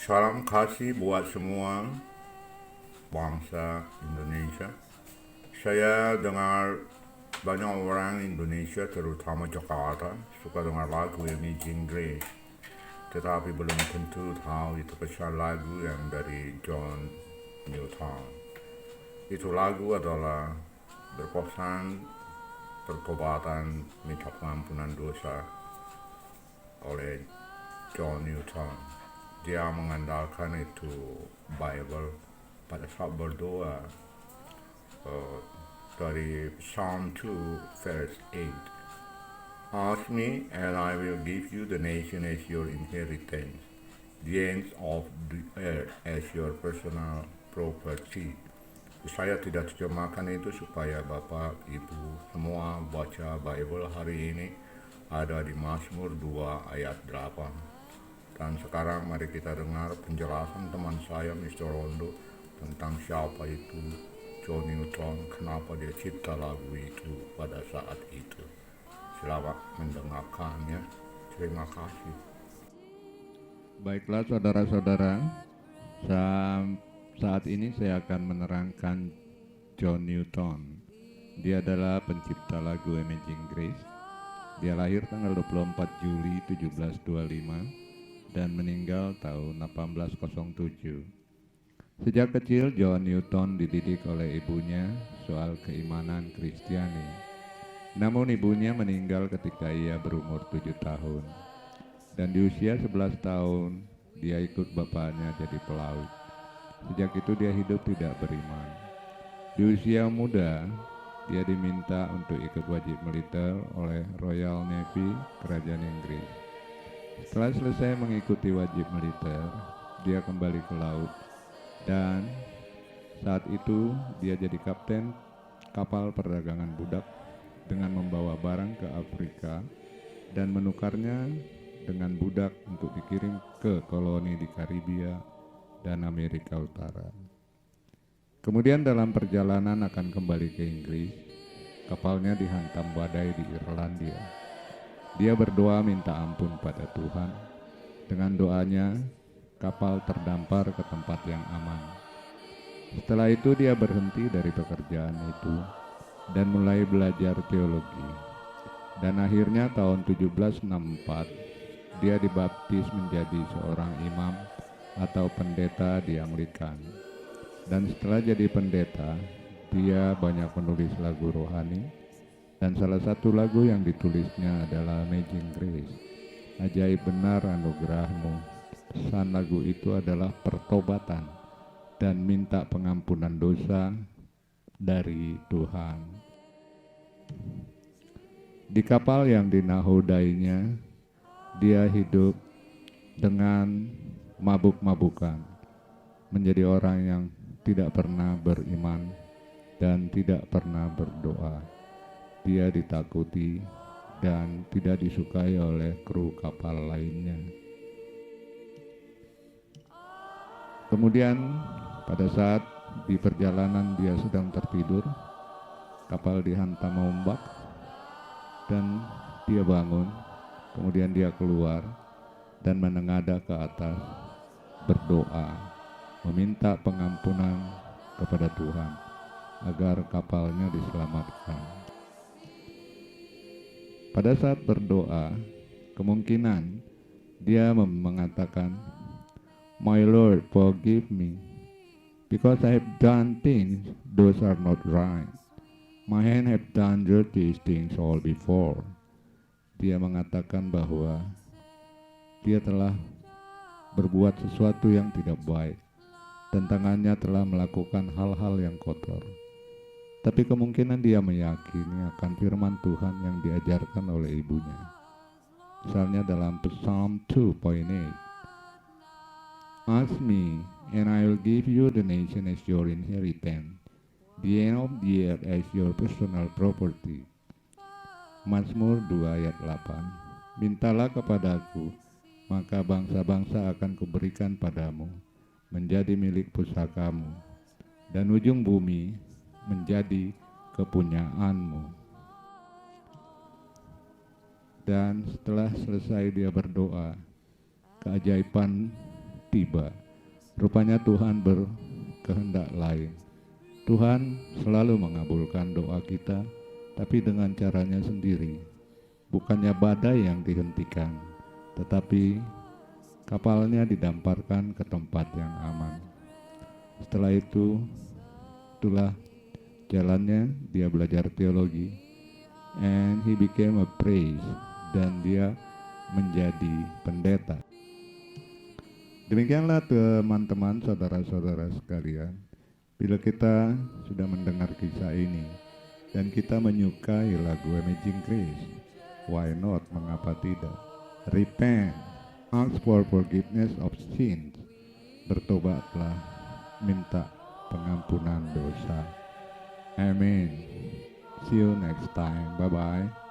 Salam kasih buat semua bangsa Indonesia. Saya dengar banyak orang Indonesia, terutama Jakarta, suka dengar lagu Amazing Grace. Tetapi belum tentu tahu itu pesan lagu yang dari John Newton. Itu lagu adalah berpesan pertobatan minta pengampunan dosa oleh John Newton. Dia mengandalkan itu Bible pada saat berdoa uh, dari Psalm 2 verse 8. Ask me and I will give you the nation as your inheritance, the ends of the earth as your personal property. Saya tidak terjemahkan itu supaya Bapak, Ibu semua baca Bible hari ini, ada di Mazmur 2 ayat 8. Dan sekarang mari kita dengar penjelasan teman saya Mr. Rondo tentang siapa itu John Newton, kenapa dia cipta lagu itu pada saat itu. Selamat mendengarkannya. Terima kasih. Baiklah saudara-saudara, saat ini saya akan menerangkan John Newton. Dia adalah pencipta lagu Amazing Grace. Dia lahir tanggal 24 Juli 1725 dan meninggal tahun 1807. Sejak kecil John Newton dididik oleh ibunya soal keimanan Kristiani. Namun ibunya meninggal ketika ia berumur 7 tahun. Dan di usia 11 tahun, dia ikut bapaknya jadi pelaut. Sejak itu dia hidup tidak beriman. Di usia muda, dia diminta untuk ikut wajib militer oleh Royal Navy Kerajaan Inggris. Setelah selesai mengikuti wajib militer, dia kembali ke laut. Dan saat itu dia jadi kapten kapal perdagangan budak dengan membawa barang ke Afrika dan menukarnya dengan budak untuk dikirim ke koloni di Karibia dan Amerika Utara. Kemudian dalam perjalanan akan kembali ke Inggris, kapalnya dihantam badai di Irlandia. Dia berdoa minta ampun pada Tuhan. Dengan doanya, kapal terdampar ke tempat yang aman. Setelah itu dia berhenti dari pekerjaan itu dan mulai belajar teologi. Dan akhirnya tahun 1764 dia dibaptis menjadi seorang imam atau pendeta di Anglikan. Dan setelah jadi pendeta, dia banyak menulis lagu rohani, dan salah satu lagu yang ditulisnya adalah Amazing Grace. Ajaib benar anugerahmu. Pesan lagu itu adalah pertobatan dan minta pengampunan dosa dari Tuhan. Di kapal yang dinahodainya, dia hidup dengan mabuk-mabukan, menjadi orang yang tidak pernah beriman dan tidak pernah berdoa. Dia ditakuti dan tidak disukai oleh kru kapal lainnya. Kemudian pada saat di perjalanan dia sedang tertidur, kapal dihantam ombak dan dia bangun. Kemudian dia keluar dan menengadah ke atas, berdoa, meminta pengampunan kepada Tuhan agar kapalnya diselamatkan. Pada saat berdoa, kemungkinan dia mengatakan, "My Lord, forgive me, because I have done things those are not right. My hand have done dirty things all before." Dia mengatakan bahwa dia telah berbuat sesuatu yang tidak baik dan tangannya telah melakukan hal-hal yang kotor. Tapi kemungkinan dia meyakini akan firman Tuhan yang diajarkan oleh ibunya. Misalnya dalam Psalm 2.8, "Ask me, and I will give you the nation as your inheritance, the end of the earth as your personal property." Mazmur 2 ayat 8, "Mintalah kepadaku, maka bangsa-bangsa akan kuberikan padamu, menjadi milik pusakamu, dan ujung bumi menjadi kepunyaanmu." Dan setelah selesai dia berdoa, keajaiban tiba. Rupanya Tuhan berkehendak lain. Tuhan selalu mengabulkan doa kita, tapi dengan caranya sendiri. Bukannya badai yang dihentikan, tetapi kapalnya didamparkan ke tempat yang aman. Setelah itu, itulah jalannya dia belajar teologi, and he became a priest, dan dia menjadi pendeta. Demikianlah teman-teman, saudara-saudara sekalian, bila kita sudah mendengar kisah ini dan kita menyukai lagu Amazing Grace, why not, mengapa tidak? Repent, ask for forgiveness of sins, bertobatlah, minta pengampunan dosa. Amin. See you next time. Bye-bye.